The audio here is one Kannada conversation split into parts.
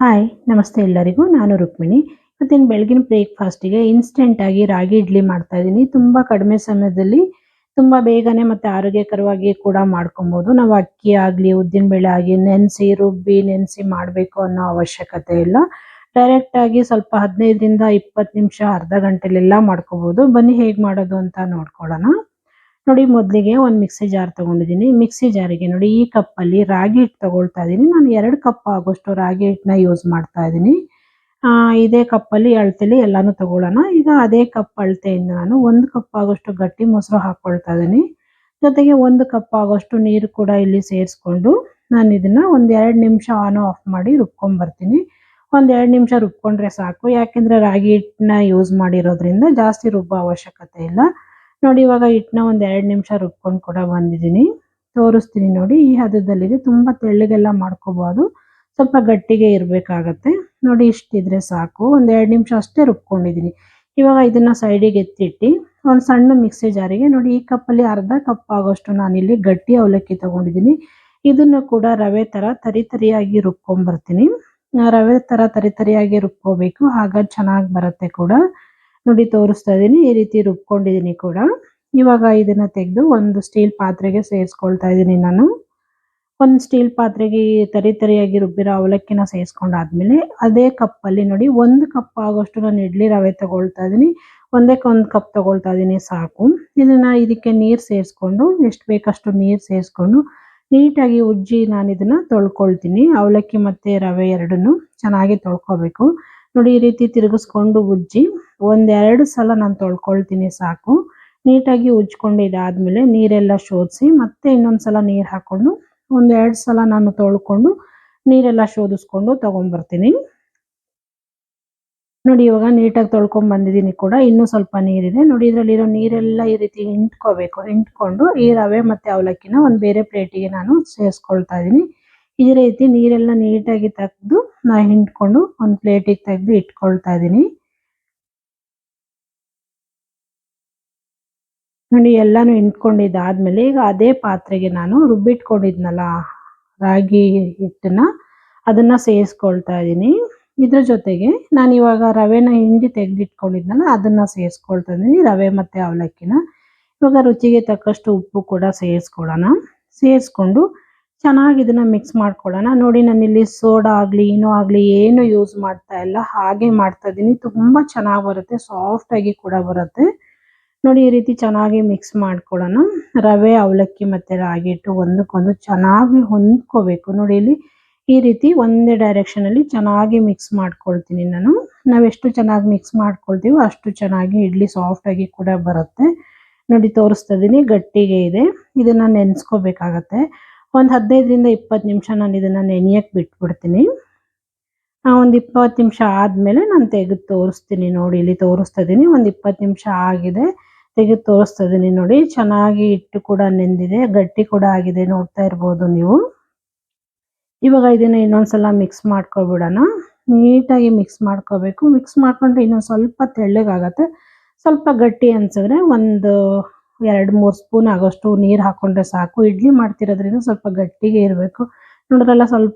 ಹಾಯ್ ನಮಸ್ತೆ ಎಲ್ಲರಿಗೂ. ನಾನು ರುಕ್ಮಿಣಿ. ಇವತ್ತಿನ ಬೆಳಗಿನ ಬ್ರೇಕ್‌ಫಾಸ್ಟಿಗೆ ಇನ್ಸ್ಟೆಂಟಾಗಿ ರಾಗಿ ಇಡ್ಲಿ ಮಾಡ್ತಾ ಇದ್ದೀನಿ. ತುಂಬ ಕಡಿಮೆ ಸಮಯದಲ್ಲಿ ತುಂಬ ಬೇಗನೆ ಮತ್ತು ಆರೋಗ್ಯಕರವಾಗಿ ಕೂಡ ಮಾಡ್ಕೊಬೋದು. ನಾವು ಅಕ್ಕಿ ಆಗಲಿ ಉದ್ದಿನಬೇಳೆ ಆಗಿ ನೆನೆಸಿ ಮಾಡಬೇಕು ಅನ್ನೋ ಅವಶ್ಯಕತೆ ಇಲ್ಲ. ಡೈರೆಕ್ಟಾಗಿ ಸ್ವಲ್ಪ 15ರಿಂದ 20 ನಿಮಿಷ ಅರ್ಧ ಗಂಟೆಲೆಲ್ಲ ಮಾಡ್ಕೊಬೋದು. ಬನ್ನಿ ಹೇಗೆ ಮಾಡೋದು ಅಂತ ನೋಡ್ಕೊಳ್ಳೋಣ. ನೋಡಿ, ಮೊದಲಿಗೆ ಒಂದು ಮಿಕ್ಸಿ ಜಾರ್ ತಗೊಂಡಿದ್ದೀನಿ. ಮಿಕ್ಸಿ ಜಾರಿಗೆ ನೋಡಿ ಈ ಕಪ್ಪಲ್ಲಿ ರಾಗಿ ಹಿಟ್ಟು ತಗೊಳ್ತಾ ಇದ್ದೀನಿ. ನಾನು 2 ಕಪ್ ಆಗೋಷ್ಟು ರಾಗಿ ಹಿಟ್ಟನ್ನ ಯೂಸ್ ಮಾಡ್ತಾ ಇದ್ದೀನಿ. ಇದೇ ಕಪ್ಪಲ್ಲಿ ಅಳತೆಲಿ ಎಲ್ಲಾನು ತಗೊಳ್ಳೋಣ. ಈಗ ಅದೇ ಕಪ್ ಅಳತೆಯಿಂದ ನಾನು 1 ಕಪ್ ಆಗೋಷ್ಟು ಗಟ್ಟಿ ಮೊಸರು ಹಾಕ್ಕೊಳ್ತಾ ಇದ್ದೀನಿ. ಜೊತೆಗೆ 1 ಕಪ್ ಆಗೋಷ್ಟು ನೀರು ಕೂಡ ಇಲ್ಲಿ ಸೇರಿಸ್ಕೊಂಡು ನಾನು ಇದನ್ನ ಒಂದು 2 ನಿಮಿಷ ಆನ್ ಆಫ್ ಮಾಡಿ ರುಬ್ಕೊಂಡ್ಬರ್ತೀನಿ. ಒಂದು 2 ನಿಮಿಷ ರುಬ್ಕೊಂಡ್ರೆ ಸಾಕು. ಯಾಕೆಂದರೆ ರಾಗಿ ಹಿಟ್ಟನ್ನ ಯೂಸ್ ಮಾಡಿರೋದ್ರಿಂದ ಜಾಸ್ತಿ ರುಬ್ಬೋ ಅವಶ್ಯಕತೆ ಇಲ್ಲ. ನೋಡಿ, ಇವಾಗ ಹಿಟ್ಟನ್ನ ಒಂದು 2 ನಿಮಿಷ ರುಬ್ಕೊಂಡು ಕೂಡ ಬಂದಿದ್ದೀನಿ. ತೋರಿಸ್ತೀನಿ ನೋಡಿ, ಈ ಹದದಲ್ಲಿದೆ. ತುಂಬ ತೆಳ್ಳಗೆಲ್ಲ ಮಾಡ್ಕೋಬಾರ್ದು, ಸ್ವಲ್ಪ ಗಟ್ಟಿಗೆ ಇರಬೇಕಾಗತ್ತೆ. ನೋಡಿ, ಇಷ್ಟಿದ್ರೆ ಸಾಕು. ಒಂದು 2 ನಿಮಿಷ ಅಷ್ಟೇ ರುಬ್ಕೊಂಡಿದ್ದೀನಿ. ಇವಾಗ ಇದನ್ನ ಸೈಡಿಗೆ ಎತ್ತಿಟ್ಟು ಒಂದು ಸಣ್ಣ ಮಿಕ್ಸಿ ಜಾರಿಗೆ ನೋಡಿ ಈ ಕಪ್ಪಲ್ಲಿ ಅರ್ಧ ಕಪ್ ಆಗೋಷ್ಟು ನಾನಿಲ್ಲಿ ಗಟ್ಟಿ ಅವಲಕ್ಕಿ ತಗೊಂಡಿದ್ದೀನಿ. ಇದನ್ನು ಕೂಡ ರವೆ ಥರ ತರಿಯಾಗಿ ರುಬ್ಕೊಂಡ್ಬರ್ತೀನಿ. ರವೆ ಥರ ತರಿಯಾಗಿ ರುಬ್ಕೋಬೇಕು, ಆಗ ಚೆನ್ನಾಗಿ ಬರುತ್ತೆ ಕೂಡ. ನೋಡಿ, ತೋರಿಸ್ತಾ ಇದ್ದೀನಿ, ಈ ರೀತಿ ರುಬ್ಕೊಂಡಿದ್ದೀನಿ ಕೂಡ. ಇವಾಗ ಇದನ್ನ ತೆಗೆದು ಒಂದು ಸ್ಟೀಲ್ ಪಾತ್ರೆಗೆ ಸೇರಿಸ್ಕೊಳ್ತಾ ಇದ್ದೀನಿ ನಾನು. ಒಂದು ಸ್ಟೀಲ್ ಪಾತ್ರೆಗೆ ತರಿಯಾಗಿ ರುಬ್ಬಿರೋ ಅವಲಕ್ಕಿನ ಸೇರಿಸ್ಕೊಂಡಾದ್ಮೇಲೆ ಅದೇ ಕಪ್ಪಲ್ಲಿ ನೋಡಿ 1 ಕಪ್ ಆಗೋಷ್ಟು ನಾನು ಇಡ್ಲಿ ರವೆ ತಗೊಳ್ತಾ ಇದ್ದೀನಿ. ಒಂದಕ್ಕೆ 1 ಕಪ್ ತಗೊಳ್ತಾ ಇದ್ದೀನಿ ಸಾಕು. ಇದಕ್ಕೆ ನೀರು ಸೇರಿಸ್ಕೊಂಡು ಎಷ್ಟು ಬೇಕಷ್ಟು ನೀರು ಸೇರಿಸ್ಕೊಂಡು ನೀಟಾಗಿ ಉಜ್ಜಿ ನಾನು ಇದನ್ನ ತೊಳ್ಕೊಳ್ತೀನಿ. ಅವಲಕ್ಕಿ ಮತ್ತು ರವೆ ಎರಡನ್ನೂ ಚೆನ್ನಾಗಿ ತೊಳ್ಕೊಬೇಕು. ನೋಡಿ, ಈ ರೀತಿ ತಿರುಗಿಸ್ಕೊಂಡು ಉಜ್ಜಿ 1-2 ಸಲ ನಾನು ತೊಳ್ಕೊಳ್ತೀನಿ ಸಾಕು. ನೀಟಾಗಿ ಉಜ್ಕೊಂಡು ಇದಾದ್ಮೇಲೆ ನೀರೆಲ್ಲ ಶೋಧಿಸಿ ಮತ್ತೆ ಇನ್ನೊಂದು ಸಲ ನೀರು ಹಾಕ್ಕೊಂಡು 1-2 ಸಲ ನಾನು ತೊಳ್ಕೊಂಡು ನೀರೆಲ್ಲ ಶೋಧಿಸ್ಕೊಂಡು ತಗೊಂಡ್ಬರ್ತೀನಿ. ನೋಡಿ, ಇವಾಗ ನೀಟಾಗಿ ತೊಳ್ಕೊಂಡ್ ಬಂದಿದ್ದೀನಿ ಕೂಡ. ಇನ್ನೂ ಸ್ವಲ್ಪ ನೀರಿದೆ ನೋಡಿ. ಇದರಲ್ಲಿರೋ ನೀರೆಲ್ಲ ಈ ರೀತಿ ಹಿಂಡ್ಕೊಂಡು ಈ ರವೆ ಮತ್ತು ಅವಲಕ್ಕಿನ ಒಂದು ಬೇರೆ ಪ್ಲೇಟಿಗೆ ನಾನು ಸೇರಿಸ್ಕೊಳ್ತಾ ಇದ್ದೀನಿ. ಈ ರೀತಿ ನೀರೆಲ್ಲ ನೀಟಾಗಿ ತೆಗೆದು ನಾನು ಹಿಂಡ್ಕೊಂಡು ಒಂದು ಪ್ಲೇಟಿಗೆ ತೆಗೆದು ಇಟ್ಕೊಳ್ತಾ ಇದ್ದೀನಿ. ನೋಡಿ, ಎಲ್ಲಾನು ಹಿಂಡ್ಕೊಂಡಿದ್ದಾದ್ಮೇಲೆ ಈಗ ಅದೇ ಪಾತ್ರೆಗೆ ನಾನು ರುಬ್ಬಿಟ್ಕೊಂಡಿದ್ನಲ್ಲ ರಾಗಿ ಹಿಟ್ಟನ್ನ, ಅದನ್ನ ಸೇರಿಸ್ಕೊಳ್ತಾ ಇದ್ದೀನಿ. ಇದ್ರ ಜೊತೆಗೆ ನಾನು ಇವಾಗ ರವೆನ ಹಿಂಡಿ ತೆಗೆದಿಟ್ಕೊಂಡಿದ್ನಲ್ಲ ಅದನ್ನ ಸೇರಿಸ್ಕೊಳ್ತಾ ಇದ್ದೀನಿ, ರವೆ ಮತ್ತು ಅವಲಕ್ಕಿನ. ಇವಾಗ ರುಚಿಗೆ ತಕ್ಕಷ್ಟು ಉಪ್ಪು ಕೂಡ ಸೇರಿಸ್ಕೊಳ್ಳೋಣ. ಸೇರಿಸ್ಕೊಂಡು ಚೆನ್ನಾಗಿ ಇದನ್ನ ಮಿಕ್ಸ್ ಮಾಡ್ಕೊಳ್ಳೋಣ. ನೋಡಿ, ನಾನಿಲ್ಲಿ ಸೋಡಾ ಆಗಲಿ ಏನೋ ಆಗಲಿ ಏನು ಯೂಸ್ ಮಾಡ್ತಾ ಇಲ್ಲ, ಹಾಗೆ ಮಾಡ್ತಾ ಇದ್ದೀನಿ. ತುಂಬ ಚೆನ್ನಾಗಿ ಬರುತ್ತೆ, ಸಾಫ್ಟಾಗಿ ಕೂಡ ಬರುತ್ತೆ. ನೋಡಿ, ಈ ರೀತಿ ಚೆನ್ನಾಗಿ ಮಿಕ್ಸ್ ಮಾಡ್ಕೊಳ್ಳೋಣ. ರವೆ ಅವಲಕ್ಕಿ ಮತ್ತು ರಾಗಿ ಹಿಟ್ಟು ಒಂದಕ್ಕೊಂದು ಚೆನ್ನಾಗಿ ಹೊಂದ್ಕೋಬೇಕು. ನೋಡಿ, ಇಲ್ಲಿ ಈ ರೀತಿ ಒಂದೇ ಡೈರೆಕ್ಷನಲ್ಲಿ ಚೆನ್ನಾಗಿ ಮಿಕ್ಸ್ ಮಾಡ್ಕೊಳ್ತೀನಿ ನಾನು. ನಾವೆಷ್ಟು ಚೆನ್ನಾಗಿ ಮಿಕ್ಸ್ ಮಾಡ್ಕೊಳ್ತೀವೋ ಅಷ್ಟು ಚೆನ್ನಾಗಿ ಇಡ್ಲಿ ಸಾಫ್ಟಾಗಿ ಕೂಡ ಬರುತ್ತೆ. ನೋಡಿ, ತೋರಿಸ್ತಾ ಇದ್ದೀನಿ, ಗಟ್ಟಿಗೆ ಇದೆ. ಇದನ್ನು ನೆನೆಸ್ಕೋಬೇಕಾಗತ್ತೆ. ಒಂದು 15ರಿಂದ 20 ನಿಮಿಷ ನಾನು ಇದನ್ನು ನೆನೆಯಕ್ಕೆ ಬಿಟ್ಬಿಡ್ತೀನಿ. ಒಂದು 20 ನಿಮಿಷ ಆದಮೇಲೆ ನಾನು ತೆಗೆದು ತೋರಿಸ್ತೀನಿ. ನೋಡಿ, ಇಲ್ಲಿ ತೋರಿಸ್ತಾ ಇದ್ದೀನಿ, ಒಂದು 20 ನಿಮಿಷ ಆಗಿದೆ. ತೆಗೆದು ತೋರಿಸ್ತಾ ಇದ್ದೀನಿ ನೋಡಿ. ಚೆನ್ನಾಗಿ ಹಿಟ್ಟು ಕೂಡ ನೆಂದಿದೆ, ಗಟ್ಟಿ ಕೂಡ ಆಗಿದೆ, ನೋಡ್ತಾ ಇರ್ಬೋದು ನೀವು. ಇವಾಗ ಇದನ್ನ ಇನ್ನೊಂದ್ಸಲ ಮಿಕ್ಸ್ ಮಾಡ್ಕೊಬಿಡೋಣ. ನೀಟಾಗಿ ಮಿಕ್ಸ್ ಮಾಡ್ಕೋಬೇಕು. ಮಿಕ್ಸ್ ಮಾಡ್ಕೊಂಡ್ರೆ ಇನ್ನೊಂದು ಸ್ವಲ್ಪ ತೆಳ್ಳಗಾಗತ್ತೆ. ಸ್ವಲ್ಪ ಗಟ್ಟಿ ಅನ್ಸಿದ್ರೆ ಒಂದು 2-3 ಸ್ಪೂನ್ ಆಗೋಷ್ಟು ನೀರು ಹಾಕ್ಕೊಂಡ್ರೆ ಸಾಕು. ಇಡ್ಲಿ ಮಾಡ್ತಿರೋದ್ರಿಂದ ಸ್ವಲ್ಪ ಗಟ್ಟಿಗೆ ಇರಬೇಕು. ನೋಡಿದ್ರಲ್ಲ,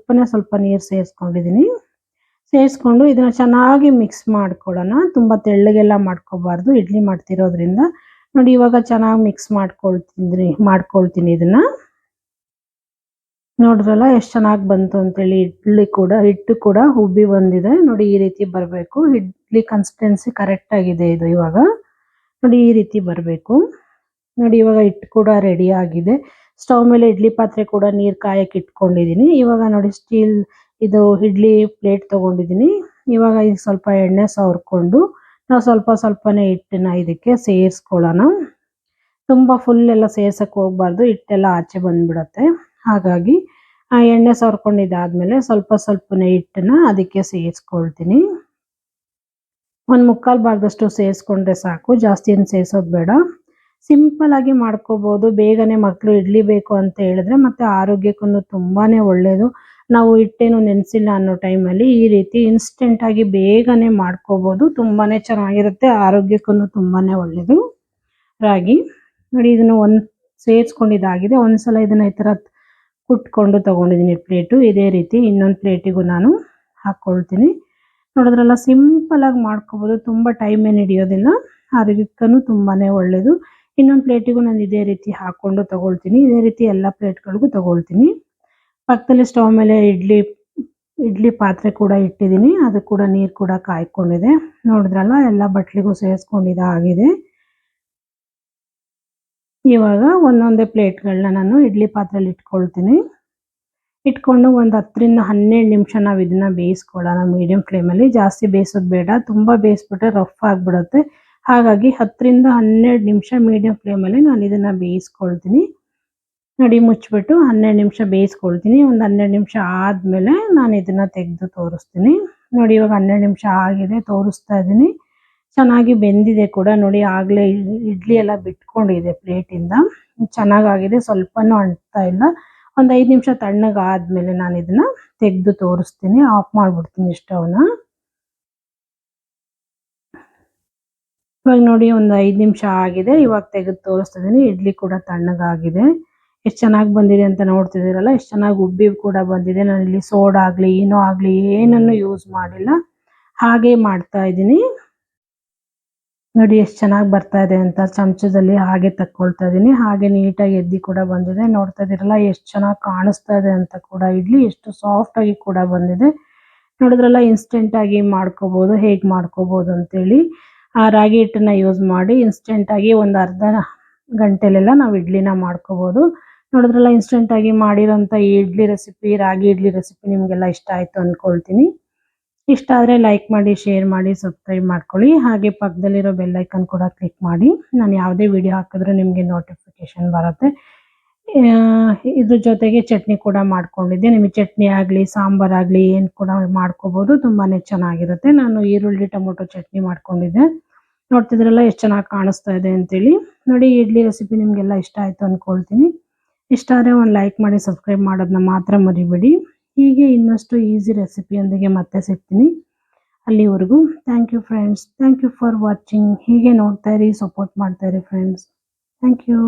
ಸ್ವಲ್ಪ ನೀರು ಸೇರಿಸ್ಕೊಂಡಿದ್ದೀನಿ. ಸೇರಿಸ್ಕೊಂಡು ಇದನ್ನ ಚೆನ್ನಾಗಿ ಮಿಕ್ಸ್ ಮಾಡ್ಕೊಳ್ಳೋಣ. ತುಂಬ ತೆಳ್ಳಗೆಲ್ಲ ಮಾಡ್ಕೋಬಾರ್ದು, ಇಡ್ಲಿ ಮಾಡ್ತಿರೋದ್ರಿಂದ. ನೋಡಿ, ಇವಾಗ ಚೆನ್ನಾಗಿ ಮಿಕ್ಸ್ ಮಾಡ್ಕೊಳ್ತೀನಿ ಇದನ್ನ. ನೋಡಿದ್ರಲ್ಲ ಎಷ್ಟು ಚೆನ್ನಾಗಿ ಬಂತು ಅಂತೇಳಿ. ಹಿಟ್ಟು ಕೂಡ ಉಬ್ಬಿ ಬಂದಿದೆ ನೋಡಿ. ಈ ರೀತಿ ಬರಬೇಕು. ಇಡ್ಲಿ ಕನ್ಸಿಸ್ಟೆನ್ಸಿ ಕರೆಕ್ಟ್ ಆಗಿದೆ ಇದು. ಇವಾಗ ನೋಡಿ, ಈ ರೀತಿ ಬರಬೇಕು. ನೋಡಿ, ಇವಾಗ ಹಿಟ್ಟು ಕೂಡ ರೆಡಿ ಆಗಿದೆ. ಸ್ಟವ್ ಮೇಲೆ ಇಡ್ಲಿ ಪಾತ್ರೆ ಕೂಡ ನೀರು ಕಾಯಕ್ಕೆ ಇಟ್ಕೊಂಡಿದ್ದೀನಿ. ಇವಾಗ ನೋಡಿ, ಸ್ಟೀಲ್ ಇದು ಇಡ್ಲಿ ಪ್ಲೇಟ್ ತೊಗೊಂಡಿದ್ದೀನಿ. ಇವಾಗ ಈಗ ಸ್ವಲ್ಪ ಎಣ್ಣೆ ಸವರ್ಕೊಂಡು ನಾವು ಸ್ವಲ್ಪನೇ ಹಿಟ್ಟನ್ನ ಇದಕ್ಕೆ ಸೇರಿಸ್ಕೊಳ್ಳೋಣ. ತುಂಬ ಫುಲ್ ಎಲ್ಲ ಸೇರ್ಸಕ್ಕೆ ಹೋಗ್ಬಾರ್ದು, ಹಿಟ್ಟೆಲ್ಲ ಆಚೆ ಬಂದ್ಬಿಡತ್ತೆ. ಹಾಗಾಗಿ ಎಣ್ಣೆ ಸವರ್ಕೊಂಡಿದ್ದಾದ್ಮೇಲೆ ಸ್ವಲ್ಪನೇ ಹಿಟ್ಟನ್ನ ಅದಕ್ಕೆ ಸೇರಿಸ್ಕೊಳ್ತೀನಿ. ಒಂದು 3/4 ಭಾಗದಷ್ಟು ಸೇರಿಸ್ಕೊಂಡ್ರೆ ಸಾಕು, ಜಾಸ್ತಿ ಏನು ಸೇರಿಸೋದು ಬೇಡ. ಸಿಂಪಲ್ ಆಗಿ ಮಾಡ್ಕೋಬೋದು. ಬೇಗನೆ ಮಕ್ಕಳು ಇಡ್ಲಿ ಬೇಕು ಅಂತ ಹೇಳಿದ್ರೆ ಮತ್ತು ಆರೋಗ್ಯಕ್ಕೂ ತುಂಬಾ ಒಳ್ಳೆಯದು. ನಾವು ಹಿಟ್ಟೇನು ನೆನೆಸಿಲ್ಲ ಅನ್ನೋ ಟೈಮಲ್ಲಿ ಈ ರೀತಿ ಇನ್ಸ್ಟೆಂಟಾಗಿ ಬೇಗನೆ ಮಾಡ್ಕೋಬೋದು. ತುಂಬಾ ಚೆನ್ನಾಗಿರುತ್ತೆ, ಆರೋಗ್ಯಕ್ಕೂ ತುಂಬಾ ಒಳ್ಳೆಯದು ರಾಗಿ. ನೋಡಿ, ಇದನ್ನು ಸೇರಿಸ್ಕೊಂಡಿದ್ದಾಗಿದೆ. ಒಂದ್ಸಲ ಇದನ್ನು ಈ ಥರ ಕುಟ್ಕೊಂಡು ತೊಗೊಂಡಿದ್ದೀನಿ ಪ್ಲೇಟು. ಇದೇ ರೀತಿ ಇನ್ನೊಂದು ಪ್ಲೇಟಿಗೂ ನಾನು ಹಾಕ್ಕೊಳ್ತೀನಿ. ನೋಡಿದ್ರಲ್ಲ ಸಿಂಪಲ್ ಆಗಿ ಮಾಡ್ಕೋಬೋದು, ತುಂಬ ಟೈಮ್ ಏನು ಹಿಡಿಯೋದಿಲ್ಲ, ಆರೋಗ್ಯಕ್ಕೂ ತುಂಬಾನೇ ಒಳ್ಳೆಯದು. ಇನ್ನೊಂದು ಪ್ಲೇಟಿಗೂ ನಾನು ಇದೇ ರೀತಿ ಹಾಕ್ಕೊಂಡು ತಗೊಳ್ತೀನಿ. ಇದೇ ರೀತಿ ಎಲ್ಲ ಪ್ಲೇಟ್ಗಳಿಗೂ ತಗೊಳ್ತೀನಿ. ಪಕ್ಕದಲ್ಲಿ ಸ್ಟವ್ ಮೇಲೆ ಇಡ್ಲಿ ಪಾತ್ರೆ ಕೂಡ ಇಟ್ಟಿದ್ದೀನಿ. ಅದು ಕೂಡ ನೀರು ಕೂಡ ಕಾಯ್ಕೊಂಡಿದೆ. ನೋಡಿದ್ರಲ್ಲ ಎಲ್ಲ ಬಟ್ಲಿಗೂ ಸೇರಿಸ್ಕೊಂಡಿದ್ದಾಗಿದೆ. ಇವಾಗ ಒಂದೊಂದೇ ಪ್ಲೇಟ್ಗಳನ್ನ ನಾನು ಇಡ್ಲಿ ಪಾತ್ರೆಯಲ್ಲಿ ಇಟ್ಕೊಳ್ತೀನಿ. ಇಟ್ಕೊಂಡು ಒಂದು 10 ರಿಂದ 12 ನಿಮಿಷ ನಾವು ಇದನ್ನ ಬೇಯಿಸ್ಕೊಳ್ಳೋಣ ಮೀಡಿಯಂ ಫ್ಲೇಮಲ್ಲಿ. ಜಾಸ್ತಿ ಬೇಯಿಸೋದು ಬೇಡ, ತುಂಬ ಬೇಯಿಸ್ಬಿಟ್ರೆ ರಫ್ ಆಗಿಬಿಡುತ್ತೆ. ಹಾಗಾಗಿ 10 ರಿಂದ 12 ನಿಮಿಷ ಮೀಡಿಯಂ ಫ್ಲೇಮಲ್ಲಿ ನಾನು ಇದನ್ನು ಬೇಯಿಸ್ಕೊಳ್ತೀನಿ. ನೋಡಿ, ಮುಚ್ಚಿಬಿಟ್ಟು 12 ನಿಮಿಷ ಬೇಯಿಸ್ಕೊಳ್ತೀನಿ. ಒಂದು 12 ನಿಮಿಷ ಆದಮೇಲೆ ನಾನು ಇದನ್ನು ತೆಗೆದು ತೋರಿಸ್ತೀನಿ. ನೋಡಿ, ಇವಾಗ 12 ನಿಮಿಷ ಆಗಿದೆ, ತೋರಿಸ್ತಾ ಇದ್ದೀನಿ. ಚೆನ್ನಾಗಿ ಬೆಂದಿದೆ ಕೂಡ ನೋಡಿ, ಆಗಲೇ ಇಡ್ಲಿ ಎಲ್ಲ ಬಿಟ್ಕೊಂಡಿದೆ ಪ್ಲೇಟಿಂದ. ಚೆನ್ನಾಗಾಗಿದೆ, ಸ್ವಲ್ಪನೂ ಅಂಟ್ತಾ ಇಲ್ಲ. ಒಂದು 5 ನಿಮಿಷ ತಣ್ಣಗಾದ್ಮೇಲೆ ನಾನು ಇದನ್ನ ತೆಗೆದು ತೋರಿಸ್ತೀನಿ. ಆಫ್ ಮಾಡಿಬಿಡ್ತೀನಿ ಸ್ಟವ್ನ. ಇವಾಗ ನೋಡಿ, ಒಂದು 5 ನಿಮಿಷ ಆಗಿದೆ. ಇವಾಗ ತೆಗೆದು ತೋರಿಸ್ತಾ ಇದ್ದೀನಿ. ಇಡ್ಲಿ ಕೂಡ ತಣ್ಣಗಾಗಿದೆ. ಎಷ್ಟು ಚೆನ್ನಾಗಿ ಬಂದಿದೆ ಅಂತ ನೋಡ್ತಿದ್ದೀರಲ್ಲ, ಎಷ್ಟು ಚೆನ್ನಾಗಿ ಉಬ್ಬಿ ಕೂಡ ಬಂದಿದೆ. ನಾನಿಲ್ಲಿ ಸೋಡಾ ಆಗಲಿ ಏನೋ ಆಗಲಿ ಏನನ್ನು ಯೂಸ್ ಮಾಡಿಲ್ಲ, ಹಾಗೆ ಮಾಡ್ತಾ ಇದ್ದೀನಿ. ನೋಡಿ ಎಷ್ಟು ಚೆನ್ನಾಗಿ ಬರ್ತಾ ಇದೆ ಅಂತ. ಚಮಚದಲ್ಲಿ ಹಾಗೆ ತಕ್ಕೊಳ್ತಾ ಇದ್ದೀನಿ. ಹಾಗೆ ನೀಟಾಗಿ ಎದ್ದಿ ಕೂಡ ಬಂದಿದೆ. ನೋಡ್ತಾ ಇದ್ದೀರಲ್ಲ ಎಷ್ಟು ಚೆನ್ನಾಗಿ ಕಾಣಿಸ್ತಾ ಇದೆ ಅಂತ ಕೂಡ. ಇಡ್ಲಿ ಎಷ್ಟು ಸಾಫ್ಟ್ ಆಗಿ ಕೂಡ ಬಂದಿದೆ. ನೋಡಿದ್ರಲ್ಲ, ಇನ್ಸ್ಟೆಂಟ್ ಆಗಿ ಮಾಡ್ಕೋಬಹುದು, ಹೇಗೆ ಮಾಡ್ಕೋಬಹುದು ಅಂತೇಳಿ. ಆ ರಾಗಿ ಹಿಟ್ಟನ್ನ ಯೂಸ್ ಮಾಡಿ ಇನ್ಸ್ಟೆಂಟ್ ಆಗಿ ಒಂದು ಅರ್ಧ ಗಂಟೆಲೆಲ್ಲ ನಾವು ಇಡ್ಲಿನ ಮಾಡ್ಕೋಬಹುದು. ನೋಡಿದ್ರಲ್ಲ, ಇನ್ಸ್ಟೆಂಟ್ ಆಗಿ ಮಾಡಿರೋಂಥ ಈ ಇಡ್ಲಿ ರೆಸಿಪಿ, ರಾಗಿ ಇಡ್ಲಿ ರೆಸಿಪಿ ನಿಮಗೆಲ್ಲ ಇಷ್ಟ ಆಯಿತು ಅಂದ್ಕೊಳ್ತೀನಿ. ಇಷ್ಟ ಆದರೆ ಲೈಕ್ ಮಾಡಿ, ಶೇರ್ ಮಾಡಿ, ಸಬ್ಸ್ಕ್ರೈಬ್ ಮಾಡ್ಕೊಳ್ಳಿ. ಹಾಗೆ ಪಕ್ಕದಲ್ಲಿರೋ ಬೆಲ್ ಐಕನ್ ಕೂಡ ಕ್ಲಿಕ್ ಮಾಡಿ. ನಾನು ಯಾವುದೇ ವಿಡಿಯೋ ಹಾಕಿದ್ರೂ ನಿಮಗೆ ನೋಟಿಫಿಕೇಶನ್ ಬರುತ್ತೆ. ಇದ್ರ ಜೊತೆಗೆ ಚಟ್ನಿ ಕೂಡ ಮಾಡ್ಕೊಂಡಿದ್ದೆ. ನಿಮಗೆ ಚಟ್ನಿ ಆಗಲಿ ಸಾಂಬಾರಾಗಲಿ ಏನು ಕೂಡ ಮಾಡ್ಕೋಬೋದು, ತುಂಬಾ ಚೆನ್ನಾಗಿರುತ್ತೆ. ನಾನು ಈರುಳ್ಳಿ ಟೊಮೊಟೊ ಚಟ್ನಿ ಮಾಡ್ಕೊಂಡಿದ್ದೆ. ನೋಡ್ತಿದ್ರಲ್ಲ ಎಷ್ಟು ಚೆನ್ನಾಗಿ ಕಾಣಿಸ್ತಾ ಇದೆ ಅಂತೇಳಿ. ನೋಡಿ, ಇಡ್ಲಿ ರೆಸಿಪಿ ನಿಮಗೆಲ್ಲ ಇಷ್ಟ ಆಯಿತು ಅಂದ್ಕೊಳ್ತೀನಿ. ಇಷ್ಟ ಆದರೆ ಒಂದು ಲೈಕ್ ಮಾಡಿ, ಸಬ್ಸ್ಕ್ರೈಬ್ ಮಾಡೋದನ್ನ ಮಾತ್ರ ಮರಿಬೇಡಿ. ಹೀಗೆ ಇನ್ನಷ್ಟು ಈಸಿ ರೆಸಿಪಿಯೊಂದಿಗೆ ಮತ್ತೆ ಸಿಗ್ತೀನಿ. ಅಲ್ಲಿವರೆಗೂ thank you friends. Thank you for watching. ಹೀಗೆ ನೋಡ್ತಾ ಇರಿ, ಸಪೋರ್ಟ್ ಮಾಡ್ತಾ ಇರಿ ಫ್ರೆಂಡ್ಸ್. Thank you.